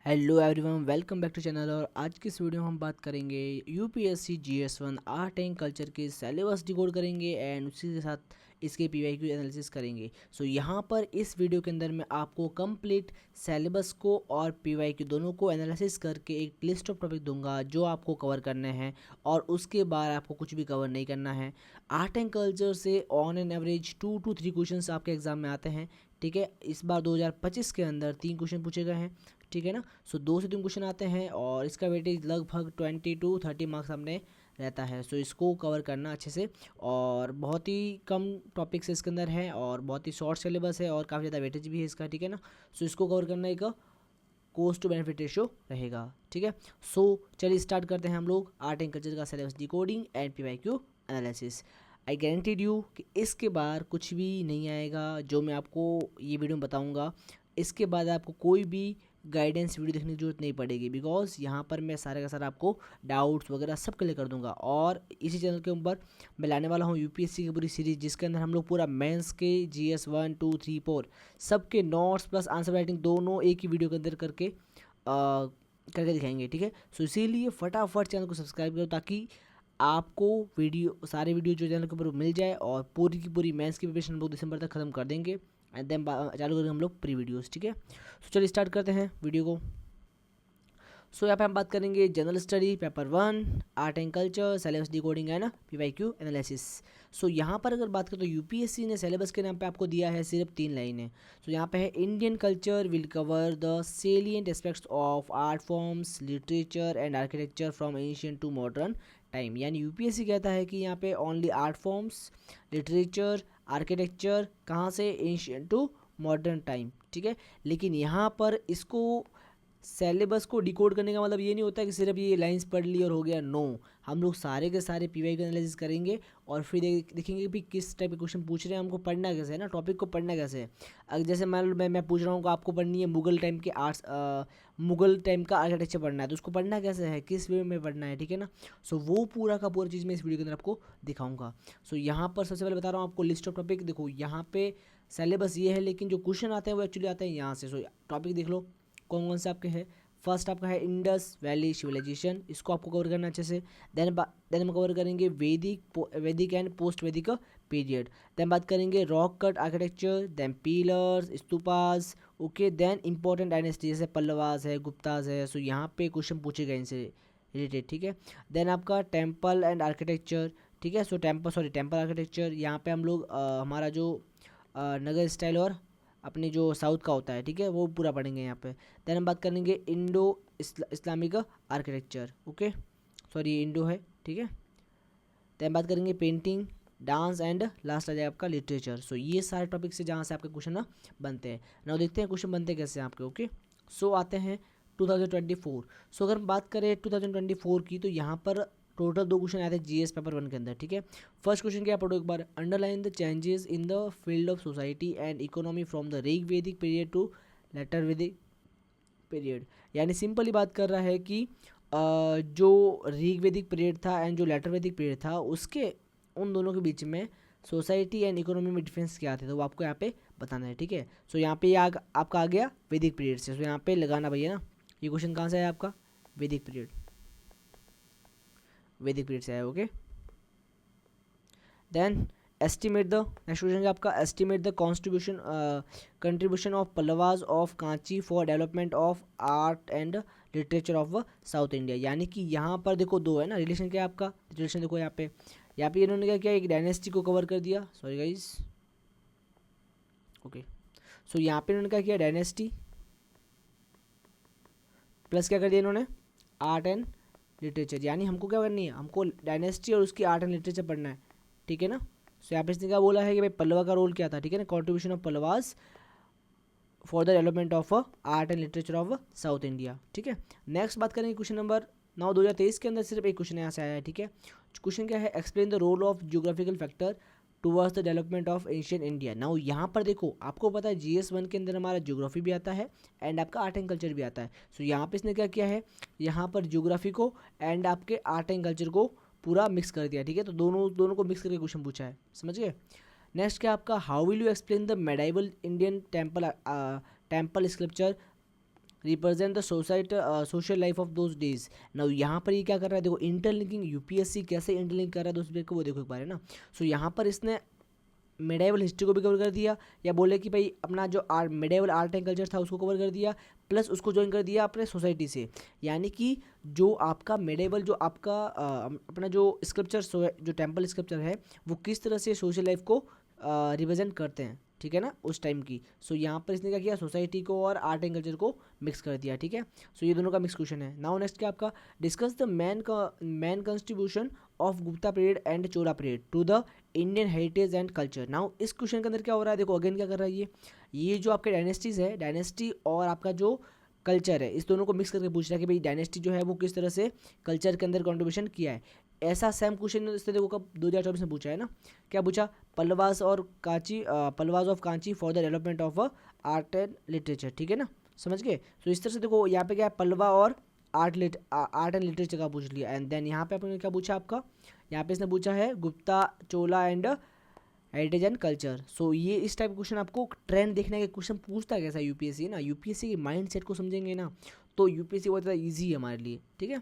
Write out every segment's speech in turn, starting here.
Hello everyone, welcome back to channel. और आज की इस वीडियो में हम बात करेंगे UPSC GS one art and culture के सिलेबस डिकोड करेंगे एंड उसी के साथ इसके पीवाईक्यू एनालिसिस करेंगे। यहाँ पर इस वीडियो के अंदर मैं आपको कंप्लीट सिलेबस को और पीवाईक्यू दोनों को एनालिसिस करके एक लिस्ट ऑफ टॉपिक दूंगा जो आपको कवर करने हैं और उसके बाद आपको कुछ भी कवर नहीं करना है। आर्ट एंड कल्चर से on an average 2 to 3 questions आपके एग्जाम में आते हैं। ठीक है, इस बार 2025 के अंदर 3 क्वेश्चन पूछे गए हैं। ठीक है ना। 2 से 3 क्वेश्चन आते हैं और इसका वेटेज लगभग 20 to 30 मार्क्स सामने रहता है। इसको कवर करना अच्छे से, और बहुत ही कम टॉपिक्स इसके अंदर हैं और बहुत ही शॉर्ट सिलेबस है और काफ़ी ज़्यादा वेटेज भी है इसका। ठीक है ना। इसको कवर करना एक कोस्ट टू बेनिफिट रेशियो रहेगा। ठीक है। चलिए स्टार्ट करते हैं हम लोग आर्ट एंड कल्चर का syllabus decoding and PYQ analysis. I guaranteed you कि इसके बाद कुछ भी नहीं आएगा जो मैं आपको ये वीडियो में बताऊंगा। इसके बाद आपको कोई भी गाइडेंस वीडियो देखने की जरूरत नहीं पड़ेगी, बिकॉज यहाँ पर मैं सारे का सारा आपको डाउट्स वगैरह सब क्लियर कर दूंगा। और इसी चैनल के ऊपर मैं लाने वाला हूँ यूपीएससी की पूरी सीरीज, जिसके अंदर हम लोग पूरा मेंस के GS1 2 3 4 सबके नोट्स प्लस आंसर राइटिंग दोनों एक ही वीडियो के अंदर करके दिखाएंगे। ठीक है। इसीलिए फटाफट चैनल को सब्सक्राइब करो ताकि आपको सारे वीडियो जो चैनल के ऊपर मिल जाए। और पूरी की पूरी मैथ्स की प्रिपरेशन हम लोग दिसंबर तक खत्म कर देंगे एंड देन चालू करेंगे हम लोग प्री वीडियोस। ठीक है। चलिए स्टार्ट करते हैं वीडियो को। यहाँ पे हम बात करेंगे general study paper 1 art and culture syllabus decoding है ना, पीवाईक्यू एनालिसिस। यहाँ पर अगर बात करें तो यूपीएससी ने सिलेबस के नाम पे आपको दिया है सिर्फ 3 लाइनें। यहाँ पे है Indian culture will cover the salient aspects of art forms literature and architecture from ancient to modern time. यानी यूपीएससी कहता है कि यहाँ पे only art forms literature architecture कहाँ से, एंशिएंट टू मॉडर्न टाइम। ठीक है। लेकिन यहाँ पर इसको सिलेबस को डिकोड करने का मतलब ये नहीं होता कि सिर्फ ये लाइंस पढ़ ली और हो गया। नो, हम लोग सारे के सारे पीवाईक्यू एनालिसिस करेंगे और फिर देखेंगे कि किस टाइप के क्वेश्चन पूछ रहे हैं, हमको पढ़ना कैसे है ना, टॉपिक को पढ़ना कैसे है। अगर जैसे मान लो मैं पूछ रहा हूँ कि आपको पढ़नी है मुगल टाइम के आर्ट्स, मुगल टाइम का आर्किटेक्चर पढ़ना है, तो उसको पढ़ना कैसे है, किस वे में पढ़ना है। ठीक है ना। वो पूरा का पूरा चीज़ मैं इस वीडियो के अंदर आपको दिखाऊंगा। यहाँ पर सबसे पहले बता रहा हूँ आपको लिस्ट ऑफ टॉपिक। देखो यहाँ पे सिलेबस ये है, लेकिन जो क्वेश्चन आते हैं वो एक्चुअली आते हैं यहाँ से। टॉपिक देख लो कौन कौन से आपके हैं। फर्स्ट आपका है इंडस वैली सिविलाइजेशन, इसको आपको कवर करना अच्छे से। देन हम कवर करेंगे Vedic and post Vedic period. Then बात करेंगे rock cut architecture, then pillars stupas. OK. Then important dynasty जैसे पल्लवास है गुप्तास है। यहाँ पे क्वेश्चन पूछे गए इनसे रिलेटेड। ठीक है। देन आपका टेम्पल एंड आर्किटेक्चर। ठीक है। टेम्पल आर्किटेक्चर यहाँ पे हम लोग हमारा जो नगर स्टाइल और अपने जो साउथ का होता है, ठीक है, वो पूरा पढ़ेंगे यहाँ पे। देन हम बात करेंगे Indo Islamic architecture. Okay, sorry Indo है। ठीक है। देन बात करेंगे पेंटिंग डांस एंड लास्ट आ जाएगा आपका लिटरेचर। ये सारे टॉपिक से जहाँ से आपके क्वेश्चन ना बनते हैं। नाउ देखते हैं क्वेश्चन बनते कैसे हैं आपके। ओके। आते हैं 2024। अगर हम बात करें 2024 की, तो यहाँ पर टोटल 2 क्वेश्चन आए थे जीएस पेपर 1 के अंदर। ठीक है। फर्स्ट क्वेश्चन क्या पढ़ो एक बार। Underline the changes in the field of society and economy from the Rig Vedic period to later Vedic period. यानी सिंपली बात कर रहा है कि जो ऋग वैदिक पीरियड था एंड जो लेटर वैदिक पीरियड था, उसके उन दोनों के बीच में सोसाइटी एंड इकोनॉमी में डिफरेंस क्या थे, तो वो आपको यहाँ पे बताना है। ठीक है। यहाँ पे आपका आ गया वैदिक पीरियड से। यहाँ पे लगाना भैया ना, ये क्वेश्चन कहाँ से आया आपका, वैदिक पीरियड से आया। Okay. Then estimate the next question आपका estimate the contribution of Pallavas of Kanchi for development of art and literature of south India. यानी कि यहाँ पर देखो 2 है ना, रिलेशन क्या है आपका, रिलेशन देखो यहाँ पे इन्होंने क्या किया, एक डायनेस्टी को कवर कर दिया। Sorry guys. ओके। यहाँ पे इन्होंने क्या किया, डायनेस्टी प्लस क्या कर दिया इन्होंने, आर्ट एंड लिटरेचर। यानी हमको क्या करनी है, हमको डायनेस्टी और उसकी आर्ट एंड लिटरेचर पढ़ना है। ठीक है ना। यहाँ पे इसने क्या बोला है कि भाई पल्लवा का रोल क्या था। ठीक है ना, contribution of Pallavas for the development of art and literature of south India. ठीक है। नेक्स्ट बात करेंगे क्वेश्चन नंबर 9 2023 के अंदर सिर्फ एक क्वेश्चन यहाँ से आया है। ठीक है। क्वेश्चन क्या है, explain the role of geographical factor towards the development of Asian India. Now यहाँ पर देखो आपको पता है GS1 के अंदर हमारा ज्योग्राफी भी आता है एंड आपका आर्ट एंड कल्चर भी आता है। यहाँ पे इसने क्या किया है, यहाँ पर ज्योग्राफी को एंड आपके आर्ट एंड कल्चर को पूरा मिक्स कर दिया। ठीक है। तो दोनों को मिक्स करके क्वेश्चन पूछा है, समझ गए। नेक्स्ट क्या आपका, how will you explain the medieval Indian temple sculpture represent the social life of those days. Now यहाँ पर ये क्या कर रहा है, देखो इंटरलिंकिंग, यूपीएससी कैसे इंटरलिंक कर रहा है दूसरे को वो देखो एक बार, है ना। सो यहाँ पर इसने मेडाइवल हिस्ट्री को भी कवर कर दिया, या बोले कि भाई अपना जो मेडाइवल आर्ट एंड कल्चर था उसको कवर कर दिया, प्लस उसको ज्वाइन कर दिया अपने सोसाइटी से। यानी कि जो आपका मेडाइवल, जो आपका अपना जो स्क्रिप्चर, जो टेम्पल स्क्रिप्चर है, वो किस तरह से सोशल लाइफ को रिप्रेजेंट करते हैं, ठीक है ना, उस टाइम की। सो यहाँ पर इसने क्या किया, सोसाइटी को और आर्ट एंड कल्चर को मिक्स कर दिया, ठीक है। सो ये दोनों का मिक्स क्वेश्चन है। नाउ नेक्स्ट क्या आपका, discuss the main contribution of Gupta period and Chola period to the Indian heritage and culture. Now इस क्वेश्चन के अंदर क्या हो रहा है, देखो अगेन क्या कर रहा है ये जो आपके डायनेस्टीज है, डायनेस्टी और आपका जो कल्चर है, इस दोनों को मिक्स करके पूछ रहा है कि भाई डायनेस्टी जो है वो किस तरह से कल्चर के अंदर कंट्रीब्यूशन किया है। ऐसा सेम क्वेश्चन इसने देखो कब 2024 में पूछा है ना, क्या पूछा, Pallavas of Kanchi for the development of art and literature, ठीक है ना, समझ गए। तो इस तरह से देखो यहाँ पे क्या है, पल्लवा और आर्ट एंड लिटरेचर का पूछ लिया। एंड देन यहाँ पे आपने क्या पूछा, आपका यहाँ पे इसने पूछा है गुप्ता, चोला एंड हेरिटेज एंड कल्चर। सो ये इस टाइप का क्वेश्चन आपको ट्रेंड देखने के क्वेश्चन पूछता है कैसा यूपीएससी ना, यूपीएससी के माइंड सेट को समझेंगे ना तो यूपीएससी बहुत ज़्यादा ईजी है हमारे लिए, ठीक है।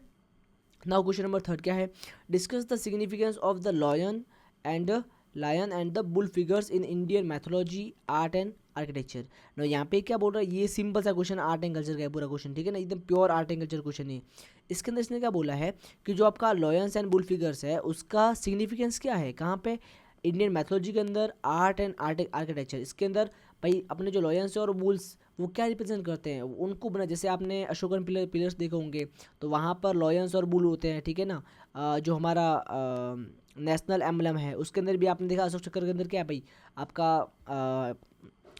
नाउ क्वेश्चन नंबर 3 क्या है, discuss the significance of the lion and the bull figures in Indian mythology, art and architecture. ना यहाँ पे क्या बोल रहा है, ये सिंपल सा क्वेश्चन आर्ट एंड कल्चर का है पूरा क्वेश्चन, ठीक है ना, एकदम pure art and culture question है। इसके अंदर इसने क्या बोला है कि जो आपका लॉयंस एंड बुल फिगर्स है उसका सिग्निफिकेंस क्या है, कहाँ पे, इंडियन मैथोलॉजी के अंदर, आर्ट एंड आर्किटेक्चर। इसके अंदर भाई अपने जो लॉयंस और बुल्स वो क्या रिप्रेजेंट करते हैं, उनको बना, जैसे आपने अशोकन पिलर्स देखे होंगे तो वहाँ पर लॉयंस और बुल होते हैं, ठीक है ना। जो हमारा नेशनल एम्बलम है उसके अंदर भी आपने देखा अशोक चक्र के अंदर क्या है भाई, आपका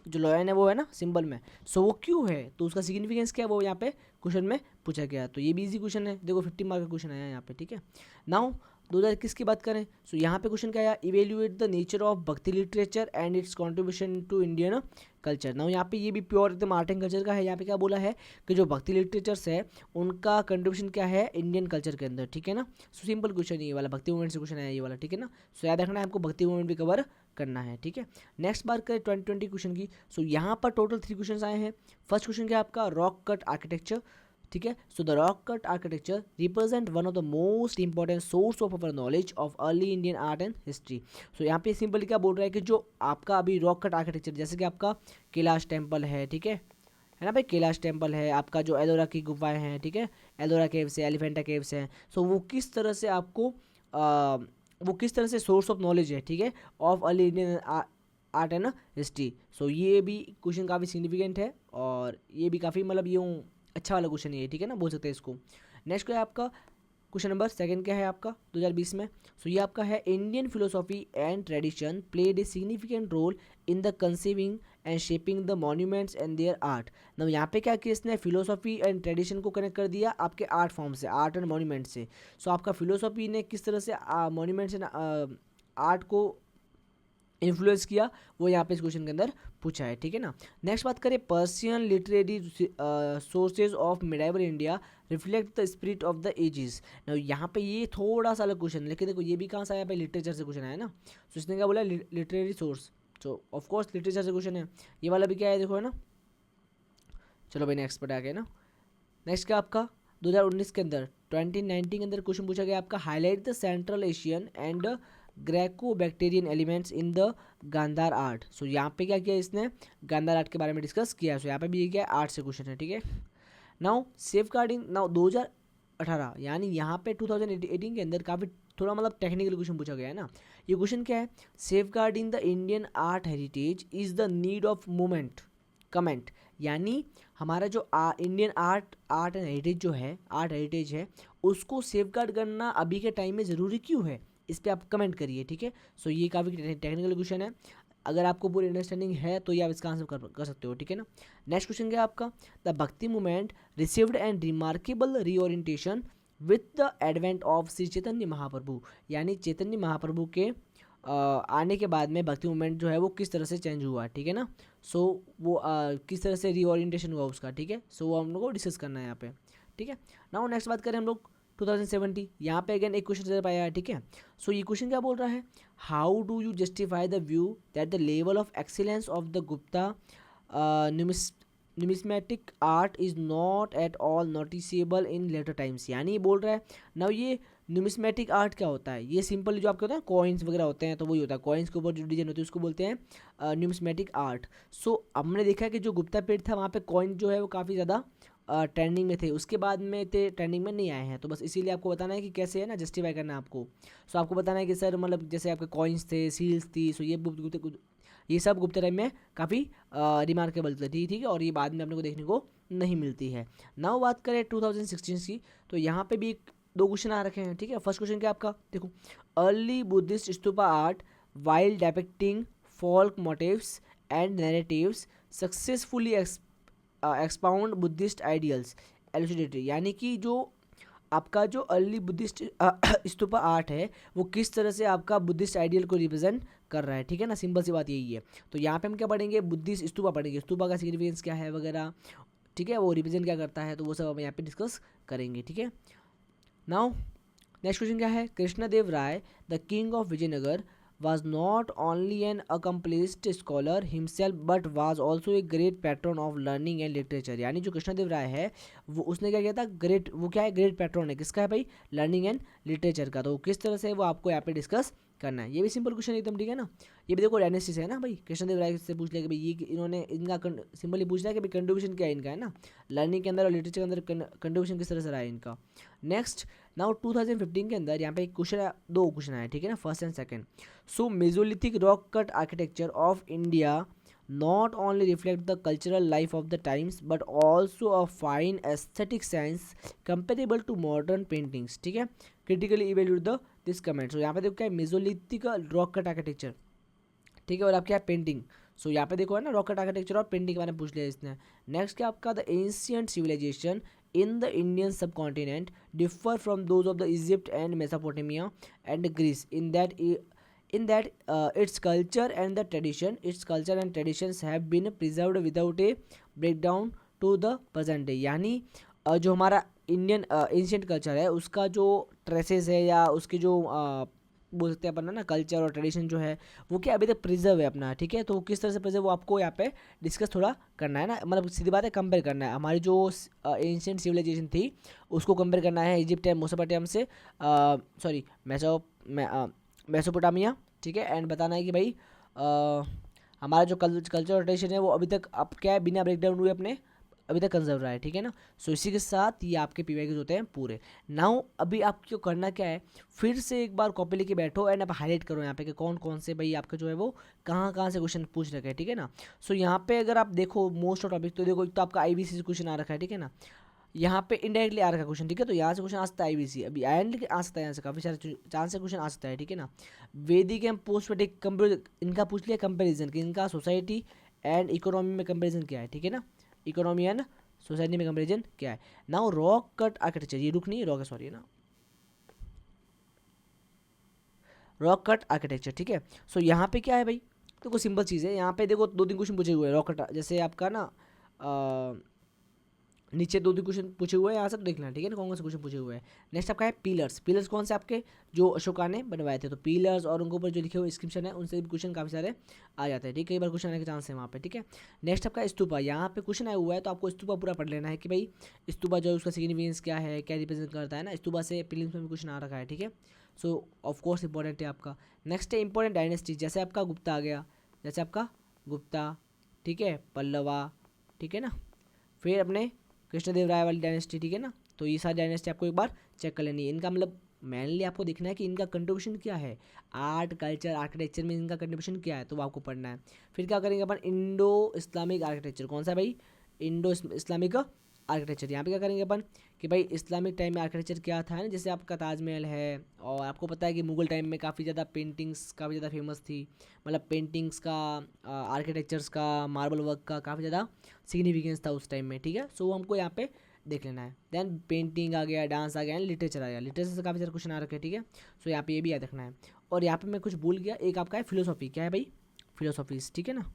जो लॉयन है वो है ना सिंबल में। सो वो क्यों है, तो उसका सिग्निफिकेंस क्या है वो यहाँ पे क्वेश्चन में पूछा गया। तो ये भी इजी क्वेश्चन है, देखो 50 मार्क का क्वेश्चन आया यहाँ पे, ठीक है। नाउ 2021 की बात करें, सो यहाँ पे क्वेश्चन क्या आया, evaluate the nature of bhakti literature and its contribution to Indian culture. Now यहाँ पे ये भी प्योर एकदम आर्ट एंड कल्चर का है। यहाँ पे क्या बोला है कि जो भक्ति लिटरेचर्स है उनका कंट्रीब्यूशन क्या है इंडियन कल्चर के अंदर, ठीक है ना। सो सिंपल क्वेश्चन ये वाला, भक्ति मूवमेंट से क्वेश्चन आया ये वाला, ठीक है ना। सो याद रखना है आपको, भक्ति मूवमेंट भी कवर करना है, ठीक है। नेक्स्ट बात करें 2020 क्वेश्चन की, सो यहाँ पर टोटल 3 क्वेश्चन आए हैं। फर्स्ट क्वेश्चन क्या है आपका, रॉक कट आर्किटेक्चर, ठीक है। So the rock cut architecture represent one of the most important source of our knowledge of early Indian art and history. So यहाँ पे सिंपली क्या बोल रहा है कि जो आपका अभी रॉक कट आर्किटेक्चर, जैसे कि आपका कैलाश टेम्पल है, ठीक है ना भाई, कैलाश टेम्पल है, आपका जो एलोरा की गुफाएं हैं, ठीक है, एलोरा केव्स है, एलिफेंटा केव्स हैं। सो वो किस तरह से आपको वो किस तरह से सोर्स ऑफ नॉलेज है, ठीक है, of early Indian art and history. So ये भी क्वेश्चन काफ़ी सिग्निफिकेंट है और ये भी काफ़ी मतलब यूँ अच्छा वाला क्वेश्चन है, ठीक है ना, बोल सकते हैं इसको। नेक्स्ट क्या है आपका, क्वेश्चन नंबर 2 क्या है आपका 2020 में। सो ये आपका है, Indian philosophy and tradition played a significant role in the conceiving and shaping the monuments and their art. ना यहाँ पे क्या किया इसने, फिलोसॉफी एंड ट्रेडिशन को कनेक्ट कर दिया आपके आर्ट फॉर्म से, आर्ट एंड मॉन्यूमेंट से। सो आपका फिलोसॉफी ने किस तरह से मॉन्यूमेंट्स एंड आर्ट को इन्फ्लुएंस किया वो यहाँ पे इस क्वेश्चन के अंदर पूछा है, ठीक है ना। नेक्स्ट बात करें, Persian literary sources of medieval India reflect the spirit of the ages. ना यहाँ पे ये थोड़ा सा अलग क्वेश्चन, लेकिन देखो ये भी कहाँ से आया भाई, लिटरेचर से क्वेश्चन आया ना। तो इसने क्या बोला, लिटरेरी सोर्स, तो ऑफकोर्स लिटरेचर से क्वेश्चन है। ये वाला भी क्या है देखो, है ना। चलो भाई नेक्स्ट पर आ गया ना। नेक्स्ट क्या आपका 2019 के अंदर 2019 के अंदर क्वेश्चन पूछा गया आपका, highlight the central Asian and Greco Bactrian elements in the Gandhara art. So यहाँ पे क्या किया इसने, गांधार आर्ट के बारे में डिस्कस किया है। सो यहाँ पे भी ये क्या है, आर्ट से क्वेश्चन है, ठीक है। नाउ सेफ गार्डिंग, नाउ 2018 यानी यहाँ पे 2018 के अंदर काफ़ी थोड़ा मतलब टेक्निकल क्वेश्चन पूछा गया है ना। ये क्वेश्चन क्या है, safeguarding the Indian art heritage is the need of moment comment. यानी हमारा जो इंडियन आर्ट एंड हेरिटेज जो है, आर्ट हेरिटेज है, उसको सेफ गार्ड करना अभी के टाइम में ज़रूरी क्यों है, इस पर आप कमेंट करिए, ठीक है। सो ये काफ़ी टेक्निकल क्वेश्चन है, अगर आपको पूरी अंडरस्टैंडिंग है तो ये आप इसका आंसर कर सकते हो, ठीक है ना। नेक्स्ट क्वेश्चन क्या है आपका, the Bhakti movement received and remarkable reorientation with the advent of Shri Chaitanya Mahaprabhu. यानी चैतन्य महाप्रभु के आने के बाद में भक्ति मूवमेंट जो है वो किस तरह से चेंज हुआ, ठीक है ना। सो वो किस तरह से रीओरिएंटेशन हुआ उसका, ठीक है। सो वो हम लोग को डिस्कस करना है यहाँ पे, ठीक है। नाउ नेक्स्ट बात करें हम लोग 2070, यहाँ पे अगेन एक क्वेश्चन नजर पाया है, ठीक है। सो ये क्वेश्चन क्या बोल रहा है, how do you justify the view that the level of excellence of the Gupta numismatic art is not at all noticeable in later times, यानी ये बोल रहा है ना ये न्यूमिस्मेटिक आर्ट क्या होता है, ये सिंपल जो आपके होता है कॉइन्स वगैरह होते हैं तो वही होता है, कॉइन्स के ऊपर जो डिजाइन होती है उसको बोलते हैं न्यूमिस्मेटिक आर्ट। सो हमने देखा है कि जो गुप्ता पीरियड था वहाँ पे कॉइन जो है वो काफ़ी ज़्यादा ट्रेंडिंग में थे, उसके बाद में थे ट्रेंडिंग में नहीं आए हैं, तो बस इसीलिए आपको बताना है कि कैसे है ना जस्टिफाई करना है आपको। सो आपको बताना है कि सर मतलब जैसे आपके कॉइन्स थे, सील्स थी, सो ये सब गुप्ता टाइम में काफ़ी रिमार्केबल थी, ठीक है, और ये बाद में अपने को देखने को नहीं मिलती है। नाउ बात करें 2016 की, तो यहाँ पे भी दो क्वेश्चन आ रखे हैं, ठीक है। फर्स्ट क्वेश्चन क्या आपका देखो, early Buddhist stupa art while depicting folk motives and narratives successfully expound Buddhist ideals elucidatory, यानी कि जो आपका जो अर्ली बुद्धिस्ट स्तूपा आर्ट है वो किस तरह से आपका बुद्धिस्ट आइडियल को रिप्रेजेंट कर रहा है, ठीक है ना, सिंपल सी बात यही है। तो यहाँ पे हम क्या पढ़ेंगे, बुद्धिस्ट स्तूपा पढ़ेंगे, स्तूपा का सिग्निफिकेंस क्या है वगैरह, ठीक है, वो रिप्रेजेंट क्या करता है, तो वो सब हम यहाँ पे डिस्कस करेंगे, ठीक है। नाउ नेक्स्ट क्वेश्चन क्या है, Krishnadeva Raya the king of Vijayanagar was not only an accomplished scholar himself but was also a great patron of learning and literature, यानी जो कृष्णदेव राय है वो उसने क्या किया था, ग्रेट, वो क्या है, ग्रेट पैट्रन है किसका है भाई, लर्निंग एंड लिटरेचर का। तो किस तरह से वो आपको यहाँ पे डिस्कस करना है, ये भी सिंपल क्वेश्चन एकदम, ठीक है ना। ये भी देखो डायनेस्टी से है ना भाई, कृष्णदेव राय से पूछ लिया कि भाई ये इन्होंने इनका सिंपली पूछ लिया कि भाई कंट्रीब्यूशन क्या है इनका, है ना, लर्निंग के अंदर और लिटरेचर के अंदर कंट्रीब्यूशन किस तरह से रहा है इनका। नेक्स्ट नाउ 2015 के अंदर यहाँ पे एक क्वेश्चन, दो क्वेश्चन आए, ठीक है ना, first and second. So Mesolithic rock cut architecture of India not only reflect the cultural life of the times but also a fine aesthetic sense comparable to modern paintings, ठीक है, critically evaluate the this comment। so यहाँ पे देखो क्या है, Mesolithic rock cut architecture, ठीक है, और आप क्या है पेंटिंग। सो यहाँ पे देखो है ना रॉक कट आर्किटेक्चर और पेंटिंग के बारे में पूछ लिया इसने। नेक्स्ट क्या आपका, the ancient civilization in the Indian subcontinent differ from those of the Egypt and Mesopotamia and Greece in that its culture and traditions have been preserved without a breakdown to the present day, यानी जो हमारा Indian ancient culture है उसका जो traces है या उसकी जो बोल सकते हैं अपन ना कल्चर और ट्रेडिशन जो है वो क्या अभी तक प्रिजर्व है अपना, ठीक है। तो किस तरह से प्रिजर्व वो आपको यहाँ पे डिस्कस थोड़ा करना है ना, मतलब सीधी बात है कंपेयर करना है, हमारी जो एंशियंट सिविलाइजेशन थी उसको कंपेयर करना है इजिप्ट एंड मोसोपोटामिया से, सॉरी मेसोपोटामिया, ठीक है, एंड बताना है कि भाई हमारा जो कल्चर और ट्रेडिशन है वो अभी तक अब क्या है बिना ब्रेकडाउन हुए अपने अभी तक कंजर्व रहा है, ठीक है ना। सो इसी के साथ ये आपके पीवाईक्यूज होते हैं पूरे। नाउ अभी आपको करना क्या है, फिर से एक बार कॉपी लेके बैठो एंड आप हाईलाइट करो यहाँ पे कि कौन कौन से भाई आपके जो है वो कहाँ कहाँ से क्वेश्चन पूछ रखे हैं, ठीक है ना। सो यहाँ पे अगर आप देखो मोस्ट ऑफ टॉपिक तो देखो एक तो आपका IBC से क्वेश्चन आ रखा है, ठीक है ना, यहाँ पे इनडायरेक्टली आ रखा है क्वेश्चन, ठीक है, तो यहाँ से क्वेश्चन आ सकता है IBC, अभी आयरन आ सकता है, यहाँ से काफ़ी सारे चांस से क्वेश्चन आ सकता है, ठीक है ना। वैदिक एंड पोस्ट वैदिक इनका पूछ लिया कंपेरिजन कि इनका सोसाइटी एंड इकोनॉमी में कंपेरिजन क्या है, ठीक है ना, इकोनॉमी एंड सोसाइटी में कंपेरिजन क्या है। नाउ रॉक कट आर्किटेक्चर, ये रुक नहीं रॉक सॉरी ना, रॉक कट आर्किटेक्चर, ठीक है। सो यहाँ पे क्या है भाई, देखो सिंपल चीज़ है, यहाँ पे देखो दो तीन क्वेश्चन पूछे हुए हैं रॉक कट, जैसे आपका ना नीचे दो तीन क्वेश्चन पूछे हुए हैं, यहाँ से देखना है, ठीक है ना, कौन से क्वेश्चन पूछे हुए हैं। नेक्स्ट आपका है पिलर्स, पिलर्स कौन से आपके जो अशोका ने बनवाए थे, तो पिलर्स और उनके ऊपर जो लिखे हुए इंस्क्रिप्शन है उनसे भी क्वेश्चन काफ़ी सारे आ जाते हैं, ठीक है, कई बार क्वेश्चन आने के चांस है वहाँ पे, ठीक है। नेक्स्ट आपका स्तूपा, यहाँ पे क्वेश्चन आया हुआ है तो आपको स्तूपा पूरा पढ़ लेना है कि भाई स्तूपा जो है उसका सिग्निफिकेंस क्या है, क्या रिप्रेजेंट करता है ना, स्तूपा से प्रीलिम्स में भी क्वेश्चन आ रखा है, ठीक है। सो ऑफकोर्स इंपॉर्टेंट है आपका। नेक्स्ट है इंपॉर्टेंट डायनेस्टी, जैसे आपका गुप्ता आ गया, जैसे आपका गुप्ता, ठीक है, पल्लवा, ठीक है ना, फिर अपने कृष्णदेव राय वाली डायनेस्टी, ठीक है ना। तो ये सारी डायनेस्टी आपको एक बार चेक कर लेनी है, इनका मतलब मेनली आपको देखना है कि इनका कंट्रीब्यूशन क्या है, आर्ट कल्चर आर्किटेक्चर में इनका कंट्रीब्यूशन क्या है, तो वो आपको पढ़ना है। फिर क्या करेंगे अपन, इंडो इस्लामिक आर्किटेक्चर, कौन सा भाई, इंडो इस्लामिक आर्किटेक्चर। यहाँ पे क्या करेंगे अपन कि भाई इस्लामिक टाइम में आर्किटेक्चर क्या था ना, जैसे आपका ताजमहल है, और आपको पता है कि मुगल टाइम में काफ़ी ज़्यादा पेंटिंग्स काफ़ी ज़्यादा फेमस थी, मतलब पेंटिंग्स का आर्किटेक्चर्स का मार्बल वर्क का काफ़ी ज़्यादा सिग्निफिकेंस था उस टाइम में, ठीक है। सो वो हमको यहाँ पे देख लेना है। देन पेंटिंग आ गया, डांस आ गया, लिटरेचर आ गया, लिटरेचर से काफ़ी सारे क्वेश्चन आ रखे हैं, ठीक है। सो यहाँ पे ये भी याद रखना है। और यहाँ पे मैं कुछ भूल गया, एक आपका है फिलोसॉफी, क्या है भाई, फिलोसॉफीज़, ठीक है ना,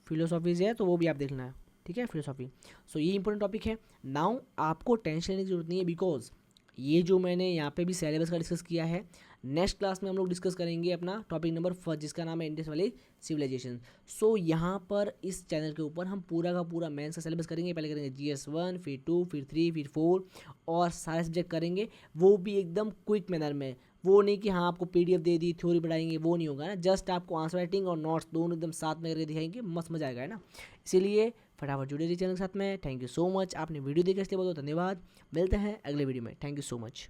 फिलोसॉफीज़ है तो वो भी आप देखना है, ठीक है, फिलोसॉफी। सो ये इंपॉर्टेंट टॉपिक है। नाउ आपको टेंशन लेने की जरूरत नहीं है, बिकॉज ये जो मैंने यहाँ पे भी सिलेबस का डिस्कस किया है, नेक्स्ट क्लास में हम लोग डिस्कस करेंगे अपना टॉपिक नंबर 1 जिसका नाम है इंडस वैली सिविलाइजेशन। सो यहाँ पर इस चैनल के ऊपर हम पूरा का पूरा मेंस का सिलेबस करेंगे। पहले करेंगे GS1, फिर 2, फिर 3, फिर 4 और सारे सब्जेक्ट करेंगे, वो भी एकदम क्विक मैनर में। वो नहीं कि हाँ आपको PDF दे दी थ्योरी पढ़ाएंगे, वो नहीं होगा ना। जस्ट आपको आंसर राइटिंग और नोट्स दोनों एकदम साथ में करके दिखाएंगे, मस्त मजा आएगा, है ना। इसीलिए फटाफट जुड़े रहिए चैनल के साथ में। थैंक यू सो मच, आपने वीडियो देखा इसलिए बहुत बहुत धन्यवाद। मिलते हैं अगले वीडियो में। Thank you so much.